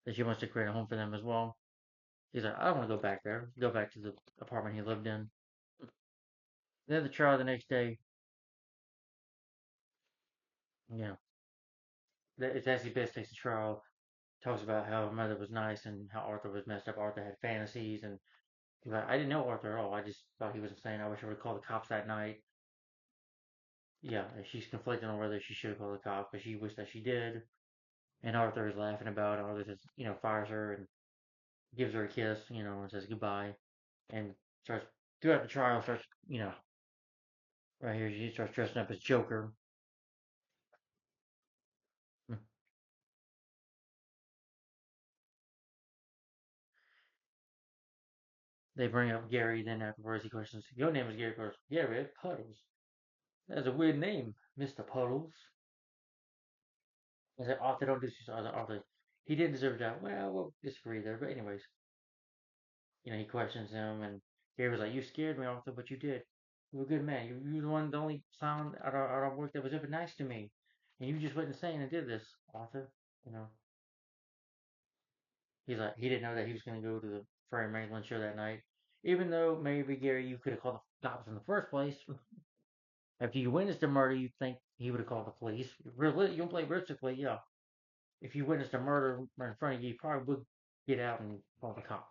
That she wants to create a home for them as well. He's like, I don't want to go back there. Go back to the apartment he lived in. Then the trial the next day. Yeah, it's actually best takes the trial. Talks about how her mother was nice and how Arthur was messed up. Arthur had fantasies, and he's like, I didn't know Arthur at all. I just thought he was insane. I wish I would have called the cops that night. Yeah, and she's conflicted on whether she should call the cops, but she wished that she did. And Arthur is laughing about it. Arthur just, fires her and gives her a kiss, and says goodbye. And starts, throughout the trial, starts, right here, she starts dressing up as Joker. Hmm. They bring up Gary, then afterwards he questions, your name is Gary, of course. Gary Puddles. That's a weird name, Mr. Puddles. I said, Arthur, don't do this. I said, Arthur, he didn't deserve that. Well, we'll disagree there. But anyways, he questions him, and Gary was like, you scared me, Arthur, but you did. You were a good man. You were the only sound out of work that was ever nice to me. And you just went insane and did this, Arthur. You know, he's like, he didn't know that he was going to go to the Freddie Maitland show that night. Even though maybe, Gary, you could have called the cops in the first place. After you witnessed a murder, you think he would have called the police. You don't play realistically, yeah. If you witnessed a murder right in front of you, you probably would get out and call the cop.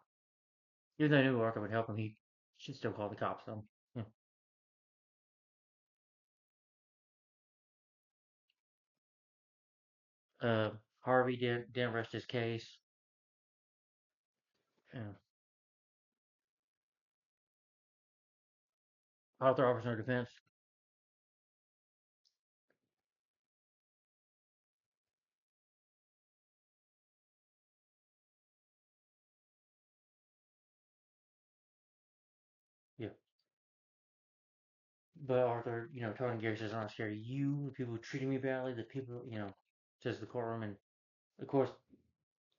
Even though I knew Arthur would help him, he should still call the cops, though. Yeah. Uh, Harvey didn't rest his case. Yeah. Arthur offers no defense. Yeah. But Arthur, Tony Gary says, I'm not scared of you, the people treating me badly, the people, says the courtroom. And of course,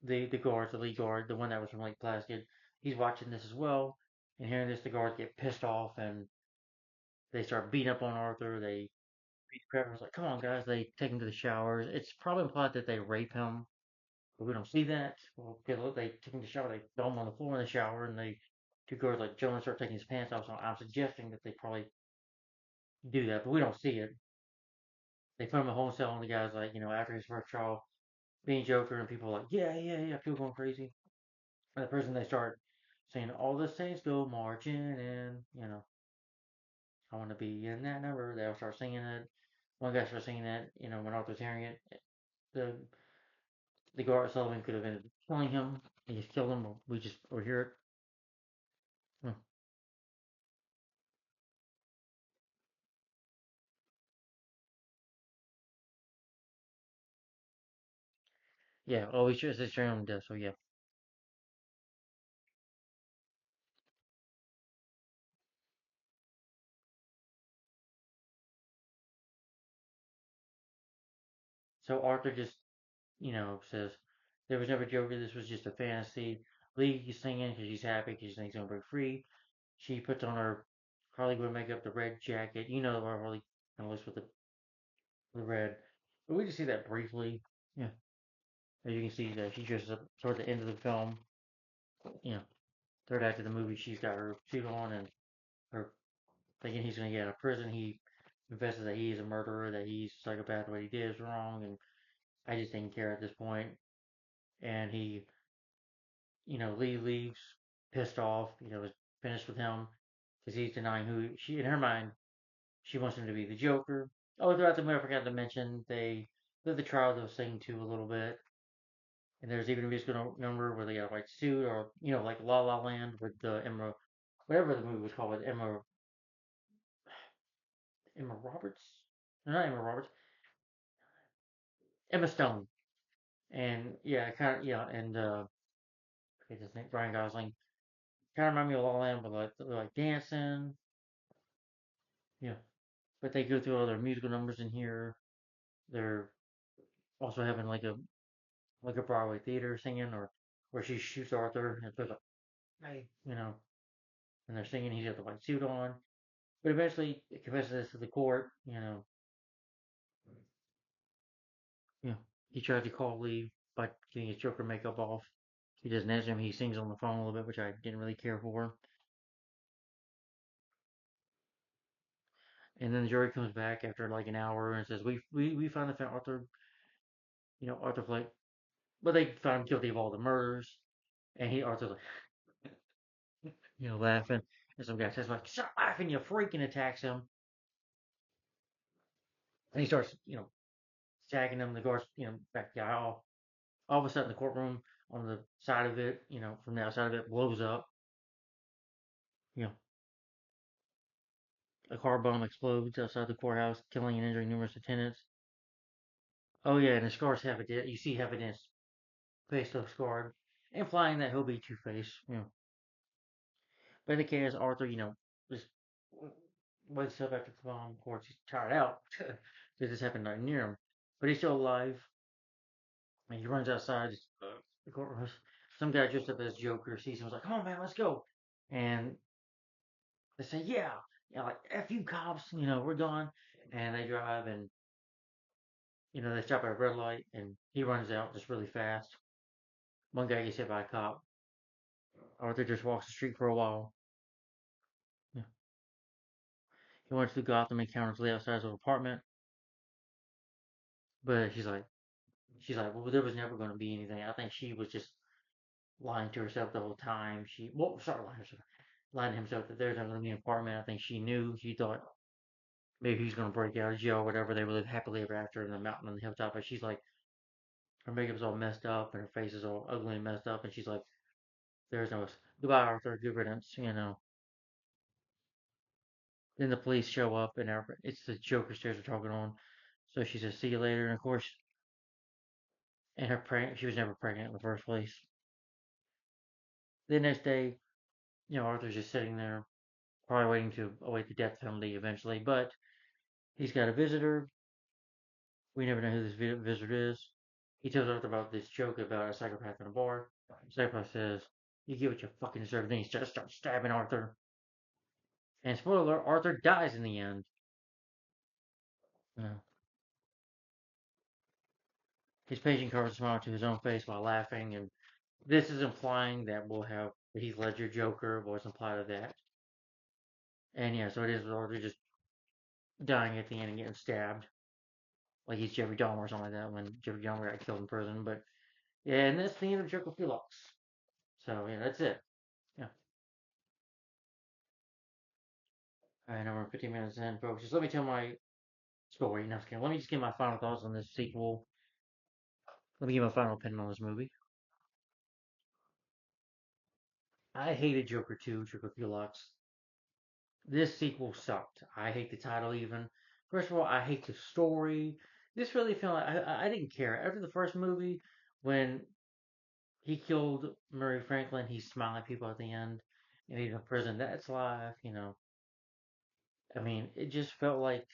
the guard, the lead guard, the one that was from Lake Placid, he's watching this as well. And hearing this, the guards get pissed off and they start beating up on Arthur. They beat Trevor's like, "Come on, guys!" They take him to the showers. It's probably implied that they rape him, but we don't see that. Well, because they take him to the shower, they throw him on the floor in the shower, and they two guards like Jonas start taking his pants off. So I'm suggesting that they probably do that, but we don't see it. They put him in a whole cell, and the guy's like, after his first trial, being Joker, and people are like, yeah, yeah, yeah, people going crazy. And the prison, they start saying, all the saints go marching in, I want to be in that number. They'll start singing it. One guy starts singing that, when Arthur's hearing it. The the guard Sullivan could have ended up killing him. He just killed him. Or hear it. Hmm. Yeah, always just his own death. So yeah. So Arthur just, says there was never Joker. This was just a fantasy. Lee is singing because she's happy because she thinks he's gonna break free. She puts on her Harley Quinn makeup, the red jacket. You know where Harley kind of looks with the red. But we just see that briefly. Yeah, as you can see that she dresses up toward the end of the film. You know, third act of the movie, she's got her suit on and her thinking he's gonna get out of prison. He confesses that he is a murderer, that he's a psychopath, what he did is wrong, and I just didn't care at this point. And he, Lee leaves pissed off. Is finished with him because he's denying who she in her mind she wants him to be the Joker. Oh, throughout the movie, I forgot to mention they did the trial they'll sing to a little bit. And there's even a musical number where they got a white suit, or like La La Land with the Emma, whatever the movie was called, with Emma Roberts, no, not Emma Roberts, Emma Stone, and yeah, kind of yeah, and forget his name, Ryan Gosling, kind of remind me of La La Land, but like dancing, yeah. But they go through all their musical numbers in here. They're also having like a Broadway theater singing, or where she shoots Arthur and there's a hey, and they're singing. He's got the white suit on. But eventually, it confesses this to the court. You know, he tried to call Lee by getting his Joker makeup off. He doesn't answer him. He sings on the phone a little bit, which I didn't really care for. And then the jury comes back after like an hour and says, "We finally found Arthur. Arthur Flake, but they found him guilty of all the murders." And Arthur's like, laughing. And some guy says like, "Stop laughing, you freak!" And attacks him. And he starts, tagging him. The guards, back the aisle. All of a sudden, the courtroom on the side of it, from the outside of it, blows up. You know, a car bomb explodes outside the courthouse, killing and injuring numerous attendants. Oh yeah, and the scars have a you see evidence face looks scarred, implying that he'll be Two Face. But in the case, Arthur, just wakes up after the bomb. Of course, he's tired out because this happened right near him, but he's still alive. And he runs outside the courtroom. Some guy dressed up as Joker sees him. Was like, "Come on, man, let's go!" And they say, "Yeah, yeah, like F you cops, we're gone." And they drive and they stop at a red light and he runs out just really fast. One guy gets hit by a cop. Arthur just walks the street for a while. Yeah. He went to Gotham and encounters Lee outside his apartment, but she's like, well, there was never going to be anything. I think she was just lying to herself the whole time. Sorry, lying to himself that there's never going to be an apartment. I think she knew. She thought maybe he's going to break out of jail or whatever. They live happily ever after in the mountain on the hilltop. But she's like, her makeup's all messed up and her face is all ugly and messed up. And she's like, there's no goodbye, Arthur. Good riddance. Then the police show up and it's the Joker stairs we're talking on. So she says, "See you later." And of course, she was never pregnant in the first place. The next day, Arthur's just sitting there, probably waiting to await the death penalty eventually. But he's got a visitor. We never know who this visitor is. He tells Arthur about this joke about a psychopath in a bar. Psychopath says, "You get what you fucking deserve." Then he just starts stabbing Arthur. And spoiler alert, Arthur dies in the end. Yeah. His patient covers a smile to his own face while laughing, and this is implying that we'll have Heath Ledger Joker was implied of that. And yeah, so it is Arthur just dying at the end and getting stabbed. Like he's Jeffrey Dahmer or something like that when Jeffrey Dahmer got killed in prison. But yeah, and that's the end of Joker Felix. So yeah, that's it. Yeah. Alright, now we're 15 minutes in, folks. Just let me tell my story. No, let me just get my final thoughts on this sequel. Let me give my final opinion on this movie. I hated Joker 2, Joker Felix. This sequel sucked. I hate the title even. First of all, I hate the story. This really felt like I didn't care. After the first movie, when he killed Murray Franklin, he's smiling at people at the end, and he's in prison. That's life, you know. I mean, it just felt like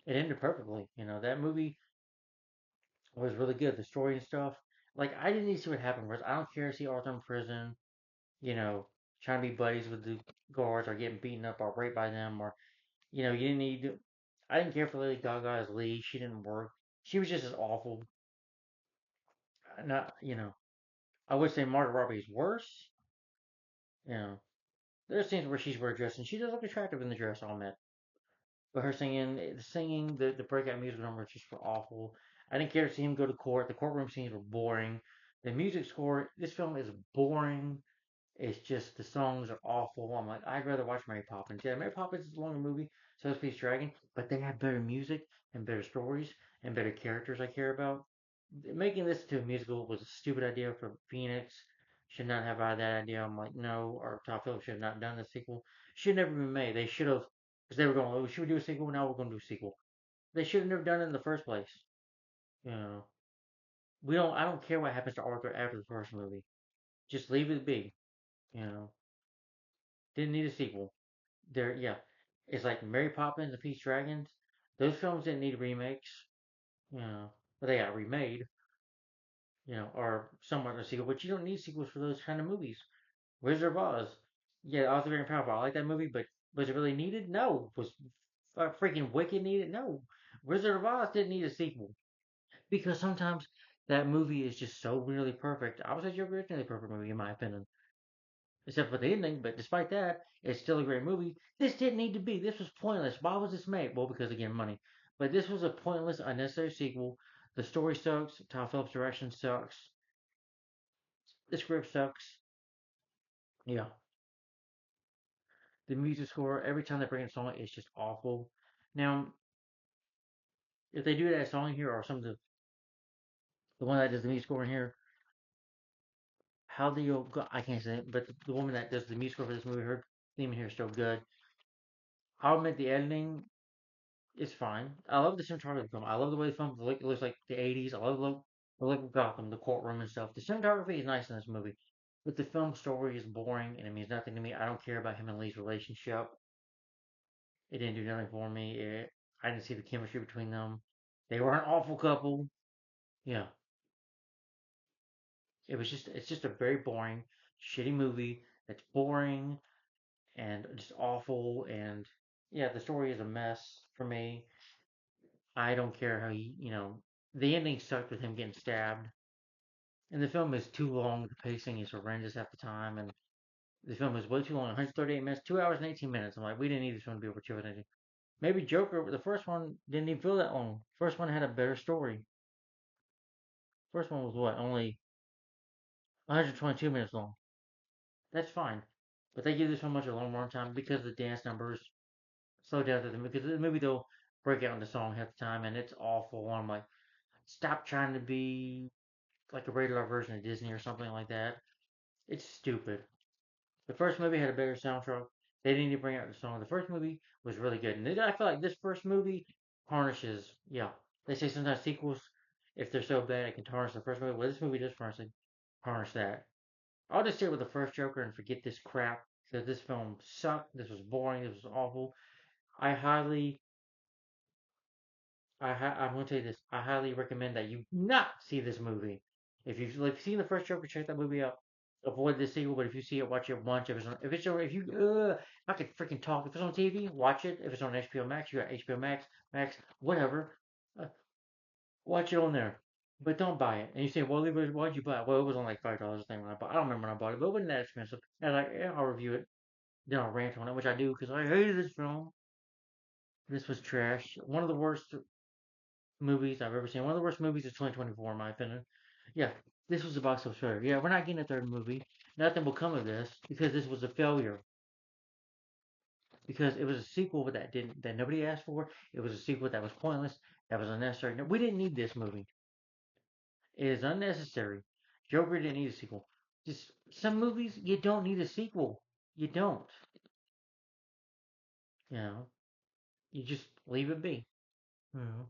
it ended perfectly. You know, that movie was really good. The story and stuff. Like, I didn't need to see what happened first. I don't care to see Arthur in prison, you know, trying to be buddies with the guards or getting beaten up or raped by them or, you know, you didn't need to. I didn't care for Lady Gaga as Lee. She didn't work. She was just as awful. Not, you know, I would say Margot Robbie is worse. You know, there's scenes where she's wearing a dress and she does look attractive in the dress, I'll admit. But her singing, the breakout music numbers just were awful. I didn't care to see him go to court. The courtroom scenes were boring. The music score, this film is boring. It's just the songs are awful. I'm like, I'd rather watch Mary Poppins. Yeah, Mary Poppins is a longer movie, so is Pete's Dragon, but they have better music and better stories and better characters I care about. Making this to a musical was a stupid idea for Phoenix. Should not have had that idea. I'm like, no, or Todd Phillips should have not done the sequel. Should never been made. They should have, because they were going, oh, should we do a sequel? Now we're going to do a sequel. They should have never done it in the first place. You know, I don't care what happens to Arthur after the first movie. Just leave it be. You know, didn't need a sequel. Yeah, it's like Mary Poppins and Pete's Dragons. Those films didn't need remakes. You know, but they got remade. You know, or somewhat a sequel. But you don't need sequels for those kind of movies. Wizard of Oz. Yeah, Oz the Very Powerful. I like that movie, but was it really needed? No. Was freaking Wicked needed? No. Wizard of Oz didn't need a sequel because sometimes that movie is just so really perfect. I would say Joker is a perfect movie in my opinion, except for the ending. But despite that, it's still a great movie. This didn't need to be. This was pointless. Why was this made? Well, because again, money. But this was a pointless, unnecessary sequel. The story sucks. Todd Phillips' direction sucks. The script sucks. Yeah. The music score, every time they bring in a song, it's just awful. Now, if they do that song here, or some of the one that does the music score in here, how do you go? I can't say it, but the woman that does the music score for this movie, her theme in here is still good. I'll admit the editing is fine. I love the cinematography of the film. I love the way the film looks like the 80s. I love the look of Gotham, the courtroom and stuff. The cinematography is nice in this movie, but the film story is boring and it means nothing to me. I don't care about him and Lee's relationship. It didn't do nothing for me. I didn't see the chemistry between them. They were an awful couple. Yeah, it's just a very boring, shitty movie that's boring and just awful. And yeah, the story is a mess for me. I don't care how the ending sucked with him getting stabbed. And the film is too long. The pacing is horrendous at the time. And the film is way too long 138 minutes, 2 hours and 18 minutes. I'm like, we didn't need this one to be over 2 hours. Maybe Joker, the first one didn't even feel that long. First one had a better story. First one was what? Only 122 minutes long. That's fine. But they give this one much a long runtime because the dance numbers slow down to the movie. Because the movie they'll break out into song half the time and it's awful. And I'm like, stop trying to be like a rated R version of Disney or something like that. It's stupid. The first movie had a better soundtrack. They didn't need to bring out the song. The first movie was really good. And I feel like this first movie tarnishes, yeah. They say sometimes sequels, if they're so bad, it can tarnish the first movie. Well, this movie does tarnish that. I'll just stick with the first Joker and forget this crap. Because this film sucked. This was boring. This was awful. I highly, I'm gonna tell you this. I highly recommend that you not see this movie. If you've seen the first Joker, check that movie out. Avoid the sequel, but if you see it, watch it once. If you I could freaking talk. If it's on TV, watch it. If it's on HBO Max, you got HBO Max, whatever. Uh, Watch it on there, but don't buy it. And you say, well, why'd you buy it? Well, it was on like $5 thing when I bought. I don't remember when I bought it, but it wasn't that expensive. And like, yeah, I'll review it. Then I'll rant on it, which I do because I hated this film. This was trash. One of the worst movies I've ever seen. One of the worst movies of 2024, in my opinion. Yeah, this was a box office failure. Yeah, we're not getting a third movie. Nothing will come of this because this was a failure. Because it was a sequel that nobody asked for. It was a sequel that was pointless. That was unnecessary. No, we didn't need this movie. It is unnecessary. Joker didn't need a sequel. Just some movies you don't need a sequel. You don't. You know. You just leave it be. You know.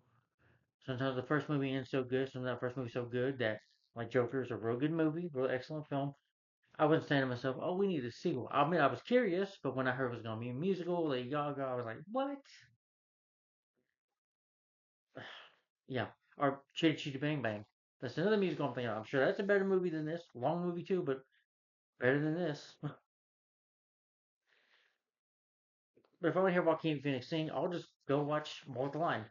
Sometimes the first movie ends so good. Sometimes the first movie's so good that like Joker is a real good movie, real excellent film. I wasn't saying to myself, "Oh, we need a sequel." I mean, I was curious, but when I heard it was gonna be a musical, Lady Gaga, I was like, "What?" Yeah, or Chitty Chitty Bang Bang. That's another musical I'm thinking of. I'm sure that's a better movie than this. Long movie too, but better than this. But if I want to hear Joaquin Phoenix sing, I'll just go watch Walk the Line.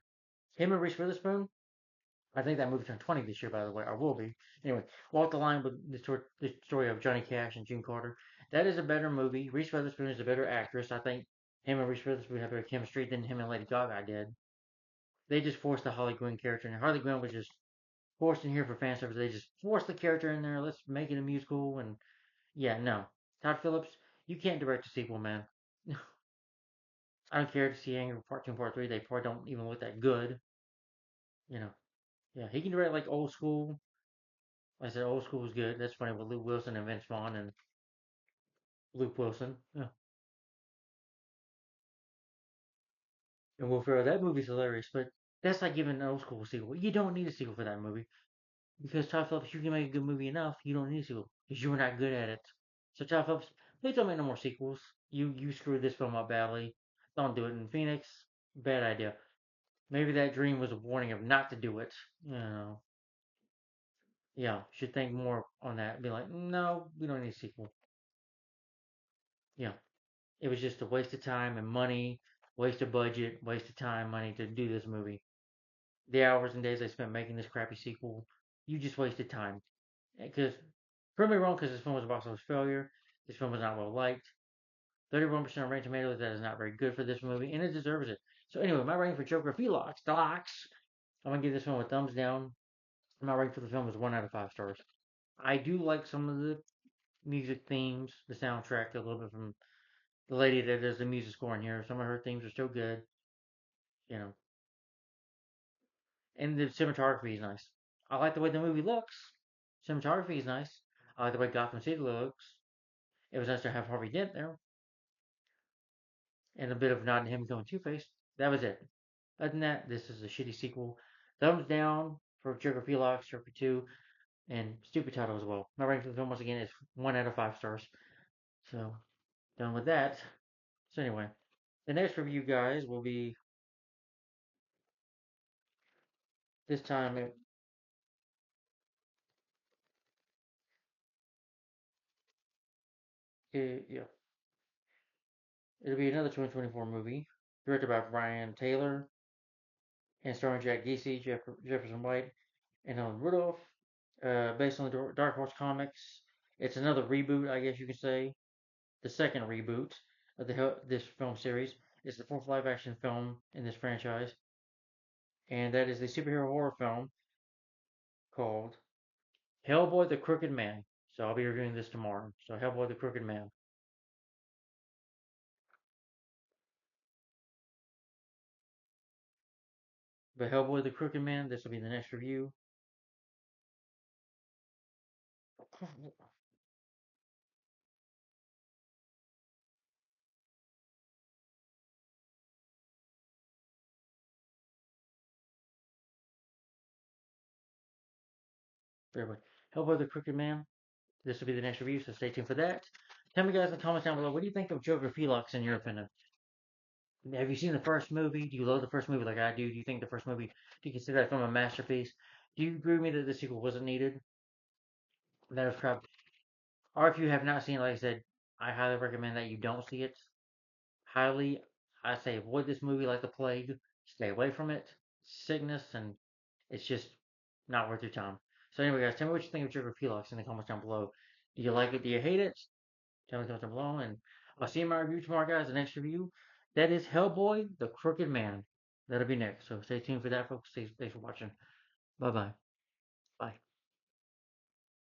Him and Reese Witherspoon. I think that movie turned 20 this year, by the way, or will be. Anyway, Walk the Line with the story of Johnny Cash and June Carter. That is a better movie. Reese Witherspoon is a better actress. I think him and Reese Witherspoon have better chemistry than him and Lady Gaga did. They just forced the Harley Quinn character, and Harley Quinn was just forced in here for fan service. They just forced the character in there. Let's make it a musical, and yeah, no. Todd Phillips, you can't direct a sequel, man. I don't care to see Angry Part 2 and Part 3. They probably don't even look that good, you know. Yeah, he can direct like old school. Like I said old school was good. That's funny with Luke Wilson and Vince Vaughn and Luke Wilson. Yeah. And Will Ferrell. That movie's hilarious, but that's like giving an old school a sequel. You don't need a sequel for that movie. Because Todd Phillips, you can make a good movie enough, you don't need a sequel. Because you were not good at it. So Todd Phillips, please don't make no more sequels. You screwed this film up badly. Don't do it in Phoenix. Bad idea. Maybe that dream was a warning of not to do it. You know. Yeah, should think more on that. Be like, no, we don't need a sequel. Yeah, it was just a waste of time and money, waste of budget, waste of time, money to do this movie. The hours and days I spent making this crappy sequel, you just wasted time. Because, prove me wrong, because this film was a box office failure. This film was not well liked. 31% on Rotten Tomatoes, that is not very good for this movie, and it deserves it. So anyway, my rating for Joker Felox, Deluxe, I'm gonna give this film a thumbs down. My rating for the film is 1 out of 5 stars. I do like some of the music themes, the soundtrack, a little bit from the lady that does the music score in here. Some of her themes are still good, you know. And the cinematography is nice. I like the way the movie looks. Cinematography is nice. I like the way Gotham City looks. It was nice to have Harvey Dent there, and a bit of nod to him going Two Face. That was it. Other than that, this is a shitty sequel. Thumbs down for Joker Felox, Joker 2, and stupid title as well. My rating for the film once again is 1 out of 5 stars. So done with that. So anyway, the next review, guys, will be this time. Yeah, it'll be another 2024 movie directed by Brian Taylor and starring Jack Giese, Jefferson White, and Ellen Rudolph. Based on the Dark Horse comics, it's another reboot, I guess you could say. The second reboot of this film series. It's the fourth live action film in this franchise, and that is the superhero horror film called Hellboy the Crooked Man. So I'll be reviewing this tomorrow. So Hellboy the Crooked Man. But Hellboy the Crooked Man, this will be the next review. Everybody. Hellboy the Crooked Man. This will be the next review, so stay tuned for that. Tell me guys in the comments down below, what do you think of Joker Felix in your opinion? Have you seen the first movie? Do you love the first movie like I do? Do you think the first movie, do you consider that film a masterpiece? Do you agree with me that the sequel wasn't needed? That was crap. Or if you have not seen it, like I said, I highly recommend that you don't see it. Highly, I say avoid this movie like the plague. Stay away from it. Sickness, and it's just not worth your time. So anyway, guys, tell me what you think of Trigger Pelox in the comments down below. Do you like it? Do you hate it? Tell me in the comments down below, and I'll see you in my review tomorrow, guys. The next review, that is Hellboy, the Crooked Man. That'll be next. So stay tuned for that, folks. Thanks for watching. Bye bye.